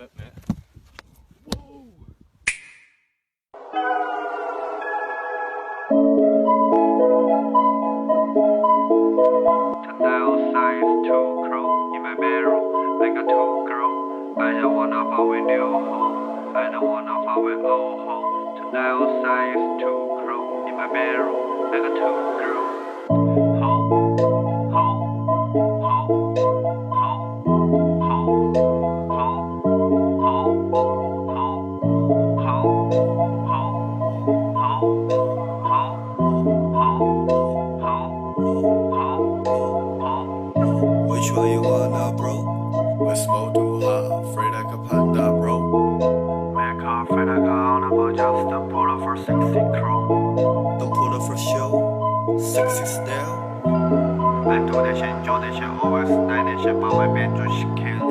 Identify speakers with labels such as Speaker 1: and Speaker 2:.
Speaker 1: bit, mate.
Speaker 2: Outside two crow in my bedroom. I got two girls. I don't wanna fuck with new hoe. I don't wanna fuck with old hoe. Tonight outside two crow in my bedroom. I got two girls. Ho, ho, ho, ho, ho, ho, ho, ho, ho,
Speaker 3: Which one you wanna, bro?
Speaker 1: We smoke too hot, free like a panda, bro.
Speaker 2: make a feel like I'm about just a pull up for 60 crow.
Speaker 3: Don't pull up for show, sexy style.
Speaker 2: 爱做那些，做那些，always 带那些，把外面做些 kill。